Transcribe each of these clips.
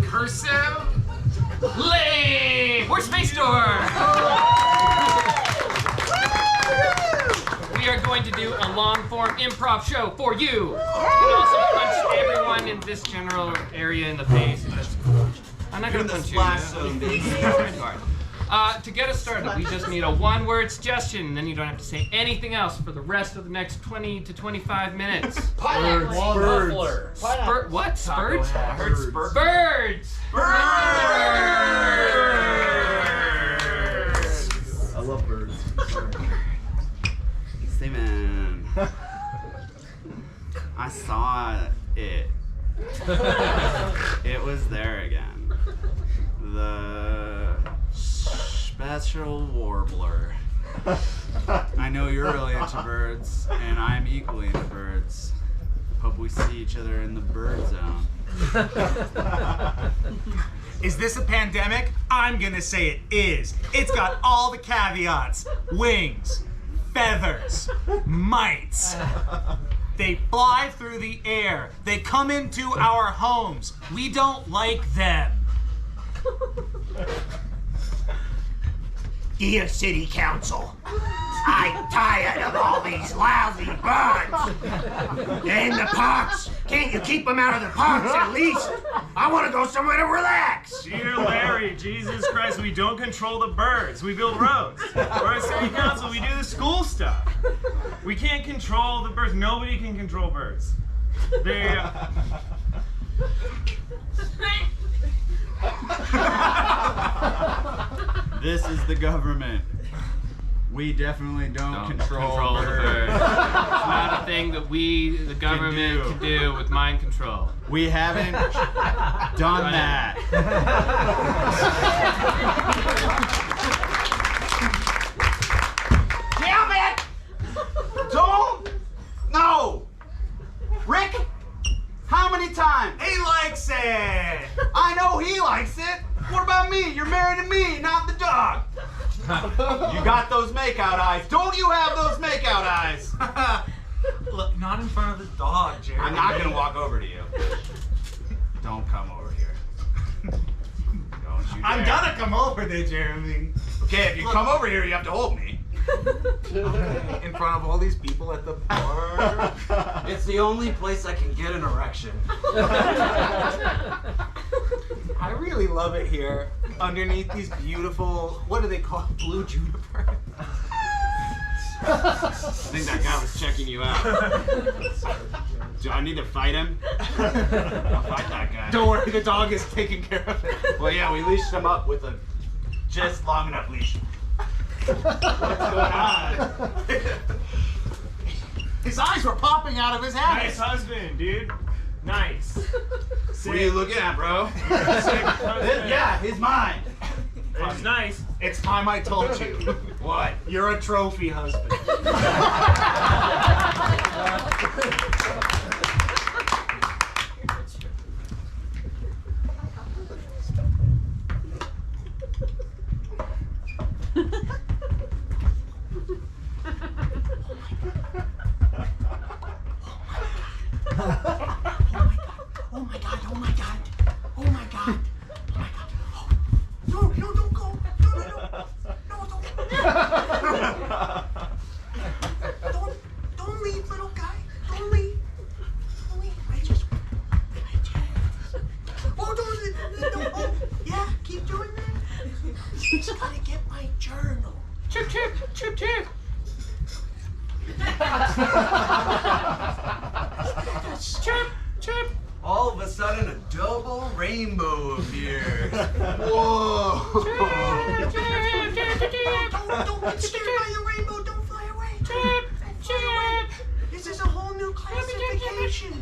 Cursive? Lame! We're Space Door! We are going to do a long-form improv show for you. And also punch everyone in this general area in the face. I'm not going to punch you. To get us started, we just need a one-word suggestion, and then you don't have to say anything else for the rest of the next 20 to 25 minutes. Birds. What? Spurts? I heard spurt. Birds! Birds! I love birds. Say, man, I saw it. It was there again. The special warbler. I know you're really into birds, and I'm equally into birds. Hope we see each other in the bird zone. Is this a pandemic? I'm gonna say it is. It's got all the caveats. Wings, feathers, mites. They fly through the air. They come into our homes. We don't like them. Dear City Council, I'm tired of all these lousy birds. They're in the parks. Can't you keep them out of the parks at least? I want to go somewhere to relax. Dear Larry, Jesus Christ, we don't control the birds. We build roads. We're a city council. We do the school stuff. We can't control the birds. Nobody can control birds. They... This is the government. We definitely don't control the birds. It's not a thing that we, the government, can do with mind control. We haven't done that. Damn it! Don't! No! Rick, how many times? He likes it. I know he likes it. What about me? You're married to me, not the dog. You got those makeout eyes. Don't you have those makeout eyes? Look, not in front of the dog, Jerry. I'm not gonna walk over to you. Don't come over here. Don't you dare. I'm gonna come over there, Jeremy. Okay, if you come over here, you have to hold me. In front of all these people at the bar. It's the only place I can get an erection. I really love it here. Underneath these beautiful, what do they call it? Blue juniper? I think that guy was checking you out. Do I need to fight him? I'll fight that guy. Don't worry, the dog is taking care of it. Well, yeah, we leashed him up with a just long enough leash. What's going on? His eyes were popping out of his head. Nice husband, dude. Nice. What are you looking at, bro? Yeah, he's mine. It's nice. It's time I told you. What? You're a trophy husband. Oh my god, oh my god. Oh my god. Oh my god. Oh. No, don't go. No, don't. Don't leave, little guy. Don't leave. I just. Oh, don't. Oh, yeah, keep doing that. Just gotta get my journal. Chip, chip, chip, chip. Chip, chip. All of a sudden, a double rainbow appears. Whoa! Don't get scared by your rainbow. Don't fly away. Don't fly away. This is a whole new classification.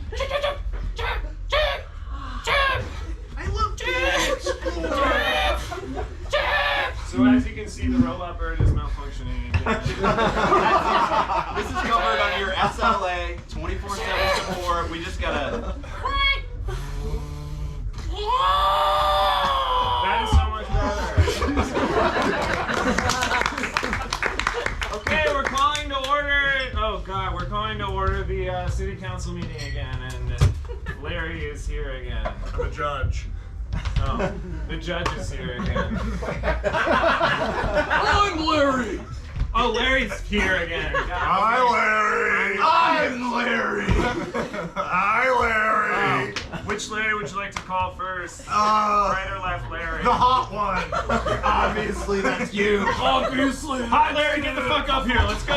see the robot bird is malfunctioning again. This is covered on your SLA 24/7 support. We just gotta. That is so much better. Okay, we're calling to order. Oh God, we're calling to order the city council meeting again, and Larry is here again. The judge. Oh, the judge is here again. I'm Larry. Oh, Larry's here again. Hi, Larry. I'm Larry. Hi, Larry. Which Larry would you like to call first? Right or left, Larry? The hot one. Obviously, that's you. Obviously. Hi, Larry, get the fuck up here. Let's go.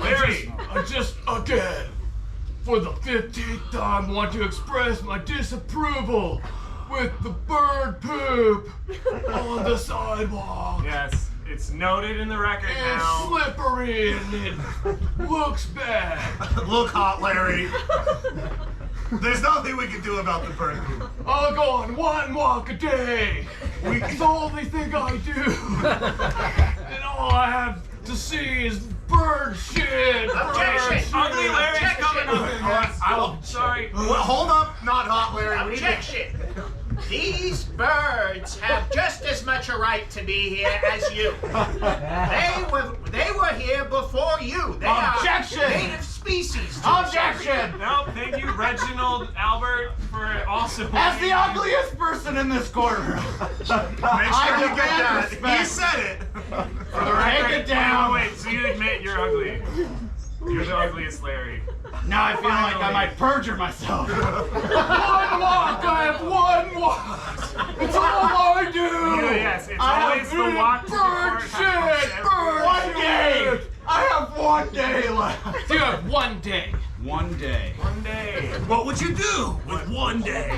Larry. I just again, for the 15th time, want to express my disapproval with the bird poop on the sidewalk. Yes, it's noted in the record It's now. slippery and it looks bad. Look, hot Larry. There's nothing we can do about the bird poop. I'll go on one walk a day. It's the only thing I do. And all I have to see is bird shit. Objection! Ugly Larry's Objection! coming up. I'll Sorry. Well, hold up, not hot Larry. What do you think? Objection! These birds have just as much a right to be here as you. They were here before you. They Objection! are native species. to Objection! No, thank you, Reginald Albert, for also. As the ugliest person in this corner. Make sure you get that. He said it. For the record, Take it down. Oh, wait, so you admit you're ugly. You're the ugliest Larry. Now I feel like I might perjure myself. One walk! I have one walk! It's all I do! Yes, it's I always have the walk bird before it happens shit! every Bird One day. shit! I have one day left! You have one day. One day. One day. What would you do with one day?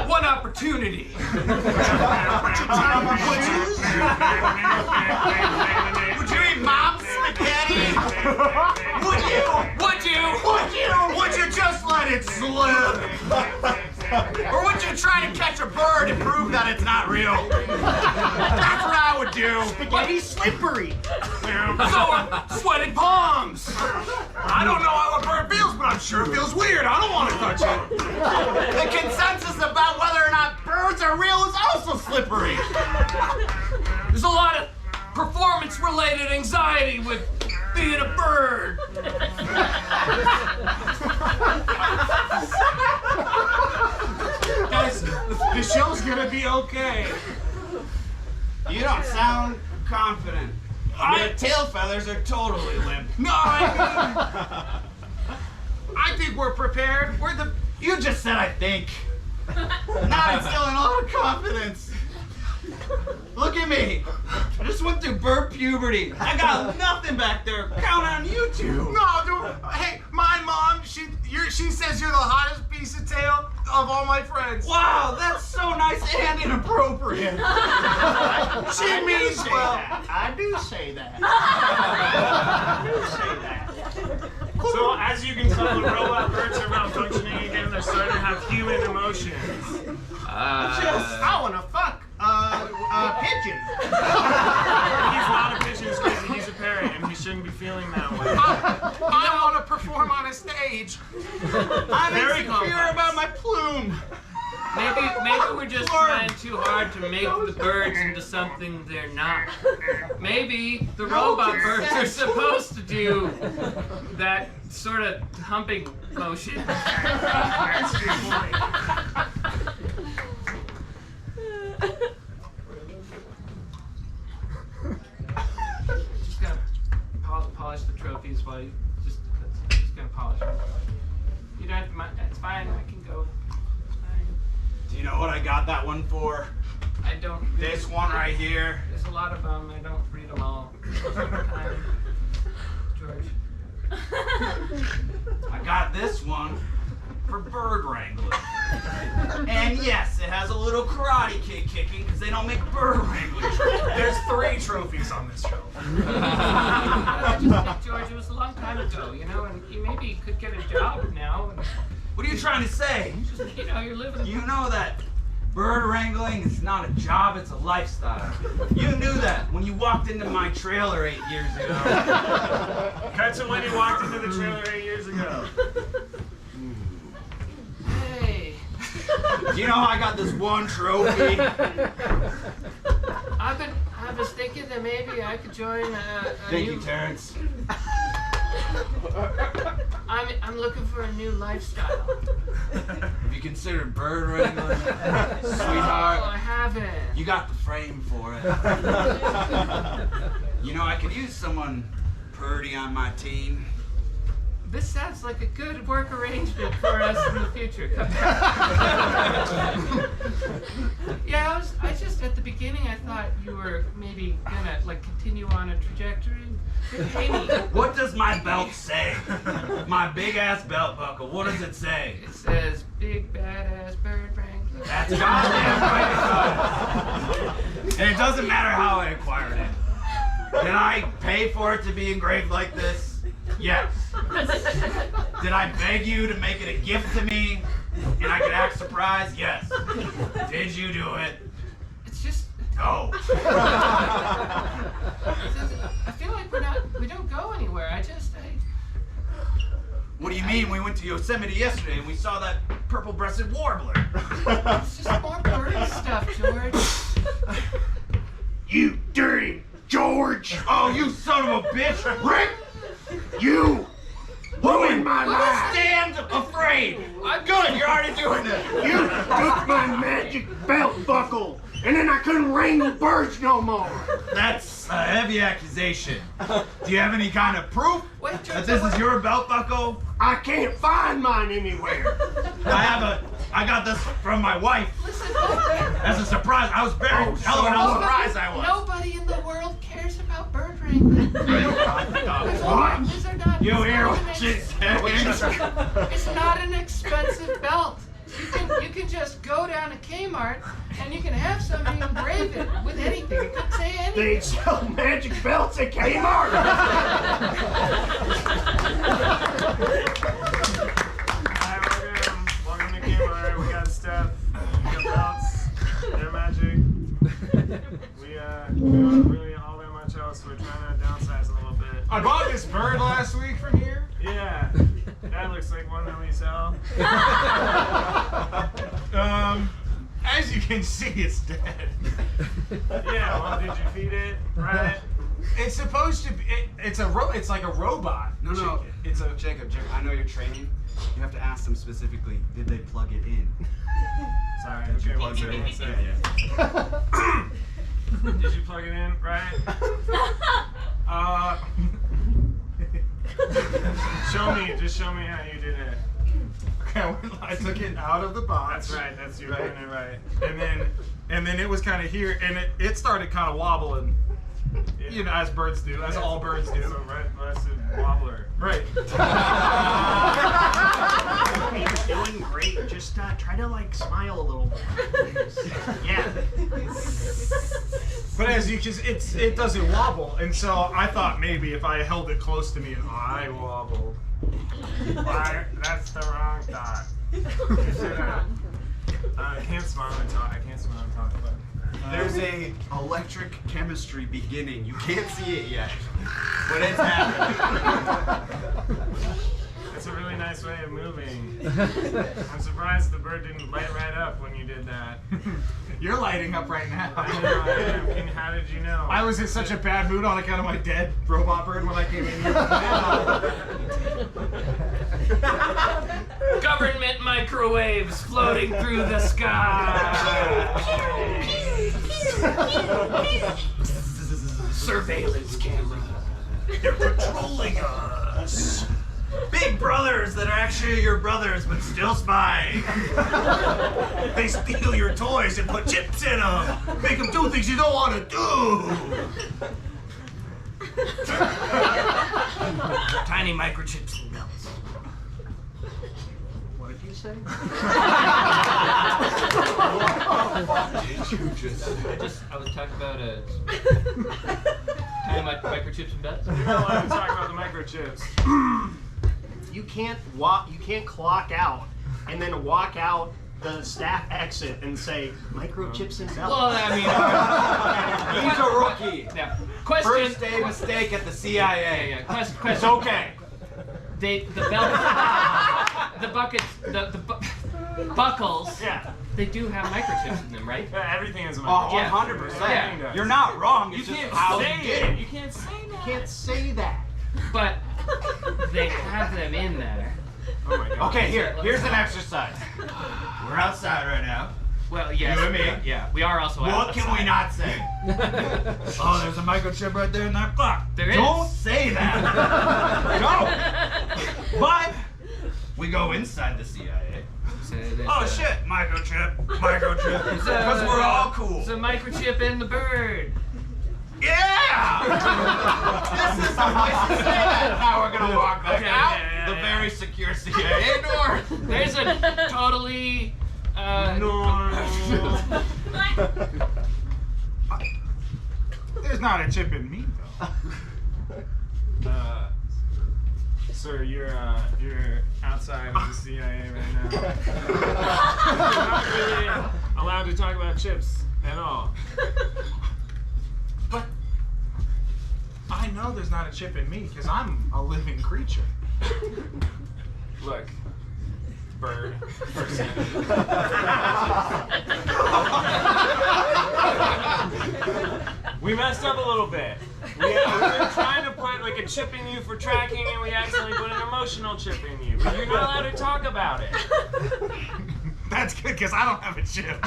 One opportunity. Would you eat mom's spaghetti? Would you? Would you? Would you? Would you just let it slip? Or would you try to catch a bird and prove that it's not real? That's what I would do. Spaghetti's slippery. So are sweaty palms! I don't know how a bird feels, but I'm sure it feels weird. I don't want to touch it. The consensus about whether or not birds are real is also slippery. There's a lot of performance-related anxiety with being a bird. Guys, the show's gonna be okay. You don't sound confident. Your tail feathers are totally limp. No, I think we're prepared. You just said I think. Now I'm still in a lot of confidence. Look at me. I just went through bird puberty. I got nothing back there. Count on you two. No, dude. Hey, my mom, she says you're the hottest piece of tail of all my friends. Wow, that's so nice and inappropriate. She means well. I do say that. So as you can tell, the robot birds are malfunctioning again. They're starting to have human emotions. I want to fuck a pigeon. He's not a pigeon, he's crazy. He's a parrot, and he shouldn't be feeling that way. I want to perform on a stage. I'm Very insecure about my plume. Maybe we're just trying too hard to make the birds into something they're not. Maybe the robot birds are supposed to do that sort of humping motion. That's a good point. Just gonna polish the trophies while you just gonna polish them. You don't have to. It's fine. I can go. It's fine. Do you know what I got that one for? I don't. Really, This one right here. There's a lot of them. I don't read them all. Time. George. I got this one for bird wrangling. And yes, it has a little karate kid kicking because they don't make bird wrangling. There's 3 trophies on this show. I just think, George, it was a long time ago, you know, and you maybe could get a job now. And What are you trying to say? just, you know, you're living. You know that Bird wrangling is not a job, it's a lifestyle. You knew that when you walked into my trailer 8 years ago. Cut to when you walked into the trailer 8 years ago. Hey, Do you know I got this one trophy? I was thinking that maybe I could join a Thank new. you, Terrence. I'm looking for a new lifestyle. Have you considered bird wrangling? Oh, Sweetheart, I haven't. you got the frame for it. You know, I could use someone purdy on my team. This sounds like a good work arrangement for us in the future. Yeah, I just at the beginning I thought you were maybe gonna like continue on a trajectory. Pay me. What does my belt say? My big ass belt buckle. What does it say? It says big badass bird wrangler. That's goddamn right it does. And it doesn't matter how I acquired it. Can I pay for it to be engraved like this? Yes. Did I beg you to make it a gift to me and I could act surprised? Yes. Did you do it? It's just No. I feel like we don't go anywhere. What do you mean? We went to Yosemite yesterday and we saw that purple-breasted warbler. It's just more bird stuff, George. You dirty George! Oh, you son of a bitch! Rick! You ruined my life! Stand afraid! I'm good, you're already doing it! You took my magic belt buckle, and then I couldn't wrangle birds no more! That's a heavy accusation. Do you have any kind of proof Wait, that this is your belt buckle? I can't find mine anywhere! I got this from my wife Listen, as a surprise. I was very tell her how surprised I was. nobody in the world cares about bird wrangling. What? These are not. You it's hear not what an she ex- said? It's not an expensive belt. You can just go down to Kmart and you can have somebody engrave it with anything. It could say anything. They sell magic belts at Kmart! Hi, welcome to Kmart. We got stuff. We got belts. They're magic. We don't really all that much else. We're trying to downsize a little bit. I bought this bird last week from here. Yeah, that looks like one that we sell. As you can see, it's dead. Yeah, well, did you feed it? Right? It's supposed to be. It's like a robot. No. chicken. It's a. Jacob, I know you're training. You have to ask them specifically, did they plug it in? Sorry, okay, one second. Did you plug it in? Right? Just show me how you did it. Okay, I took it out of the box. That's right, that's you Right. doing it right. And then it was kind of here, and it started kind of wobbling. You know, as birds do, as all birds do. So red-breasted wobbler. Right. You're doing great. Just try to smile a little bit. Yeah. But as you can, it doesn't wobble, and so I thought maybe if I held it close to me, I wobble. Why? That's the wrong thought. I can't smile and talk. But There's a electric chemistry beginning. You can't see it yet, but it's happening. it's a really nice way of moving. I'm surprised the bird didn't light right up when you did that. you're lighting up right now. I know I am. And how did you know? I was in such a bad mood on account of my dead robot bird when I came in here. Government microwaves floating through the sky. Surveillance camera. They're patrolling us. Big brothers that are actually your brothers, but still spying. They steal your toys and put chips in them. Make them do things you don't want to do. Tiny microchips and belts. What did you say? I was talking about tiny microchips and belts. You don't want to talk about the microchips. You can't clock out and then walk out the staff exit and say, microchips in belt. Well, I mean, He's a rookie. yeah. Question. First day mistake at the CIA. Yeah, question. It's okay. The belt, the buckets, the buckles. Yeah. They do have microchips in them, right? Everything is a Oh, Yeah. 100%. Yeah. You're not wrong. You It's just can't how say you did it. You can't say that. Can't say that. But they have them in there. Oh my god. Okay, here's an exercise. We're outside right now. Well, yes. You and me. Yeah, we are also What outside. can we not say? Oh, there's a microchip right there in that clock. There is. Don't say that. Don't. But we go inside the CIA. So there's Oh a- shit, microchip. Because we're all cool. There's a microchip in the bird. Yeah! This is the place to say that. Now we're gonna walk back Okay, out yeah, the yeah. very secure CIA door. There's a totally. There's not a chip in me, though. Sir, you're outside of the CIA right now. You're not really allowed to talk about chips at all. But I know there's not a chip in me because I'm a living creature. Look, bird, person. We messed up a little bit. We were trying to put like a chip in you for tracking, and we accidentally put an emotional chip in you. But you're not allowed to talk about it. That's good because I don't have a chip.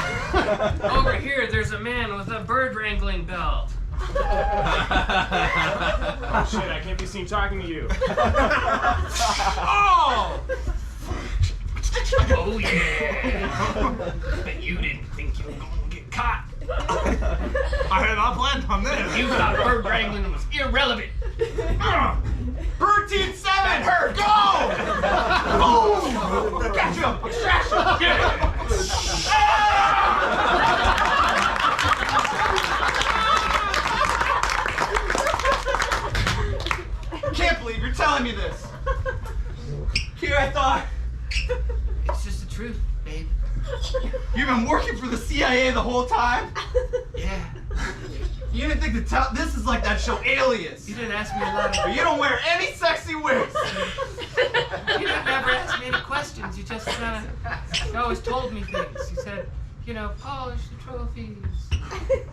Over here, there's a man with a bird wrangling belt. Oh shit! I can't be seen talking to you. Oh! Oh yeah! But you didn't think you were going to get caught. I had not planned on this. You thought bird wrangling was irrelevant. Bird Team 7, her, go! Boom! Catch him! Extraction! Can't believe you're telling me this. Here I thought It's just the truth, babe. you've been working for the CIA the whole time. Yeah. You didn't think to tell. This is like that show Alias. You didn't ask me a lot But of. you don't wear any sexy wigs. You didn't never ask me any questions. You just you always told me things. You said, you know, polish the trophies.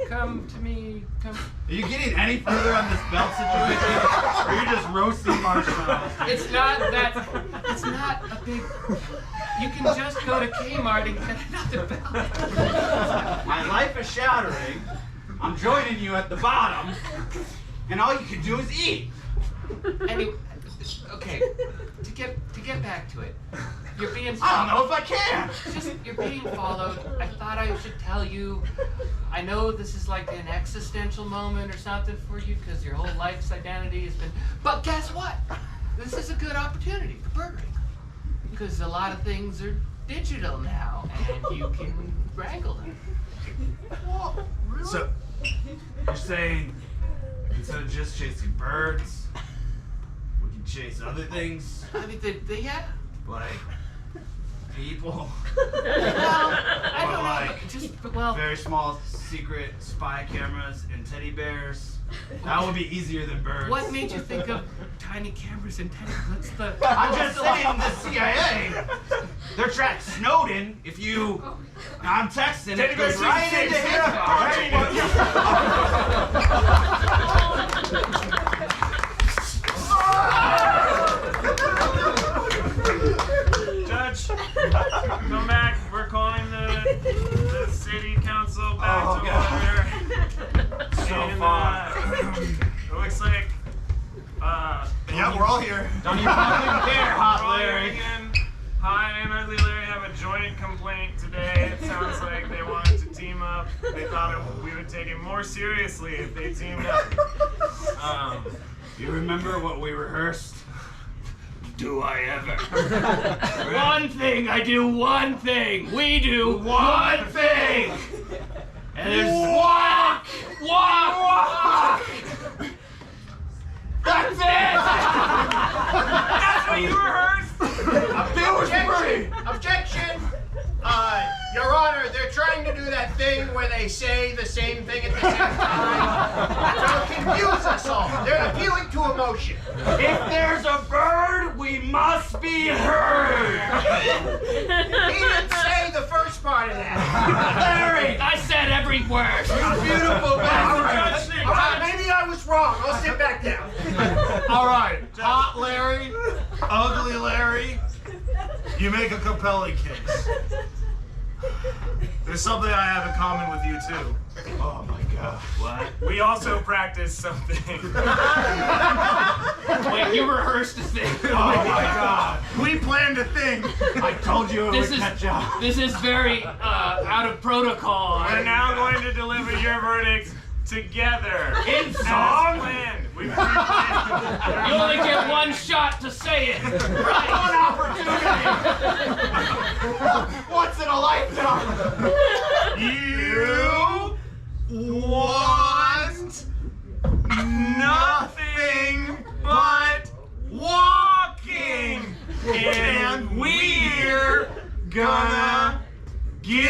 Come to me. Come. Are you getting any further on this belt situation? Or are you just roasting marshmallows? It's not that. It's not a big. You can just go to Kmart and get another belt. My life is shattering. I'm joining you at the bottom. And all you can do is eat. Anyway, okay. To get back to it, you're being. I don't know if I can. You're being followed. I thought I should tell you. I know this is like an existential moment or something for you because your whole life's identity has been. But guess what? This is a good opportunity for birding because a lot of things are digital now, and you can wrangle them. Well, really? So, you're saying instead of just chasing birds, we can chase other things? I mean, yeah. Like people? Well, I Or don't like know. Just well. very small secret spy cameras and teddy bears? That would be easier than birds. What made you think of tiny cameras and teddy? What's the? I'm just saying the CIA, they're tracking Snowden. If you, I'm texting, it goes right into his Judge, come back. We're calling the city council back to order. So far. It looks like. Yeah, we're all here. Don't even fucking care, Hot Larry Larry. and Hi and Ugly Larry have a joint complaint today. It sounds like they wanted to team up. They thought we would take it more seriously if they teamed up. You remember what we rehearsed? Do I ever? One thing, I do one thing. We do one thing. And there's walk. That's it. That's what you rehearsed? It was free. Objection! that thing where they say the same thing at the same time? That'll confuse us all. They're appealing to emotion. If there's a bird, we must be heard. He didn't say the first part of that. Larry! I said every word. You beautiful bastard. All right, maybe I was wrong. I'll sit back down. All right, hot Larry, ugly Larry, you make a compelling case. There's something I have in common with you too. Oh my God. What? We also practice something. Wait, you rehearsed a thing. Oh my God. We planned a thing. I told you it This would is catch on. this is very out of protocol. We're now going to deliver your verdicts together. In As song? planned. We pre-planned. You only get one shot to say it. Right. One opportunity. Once in a lifetime. You want nothing but walking, and we're gonna give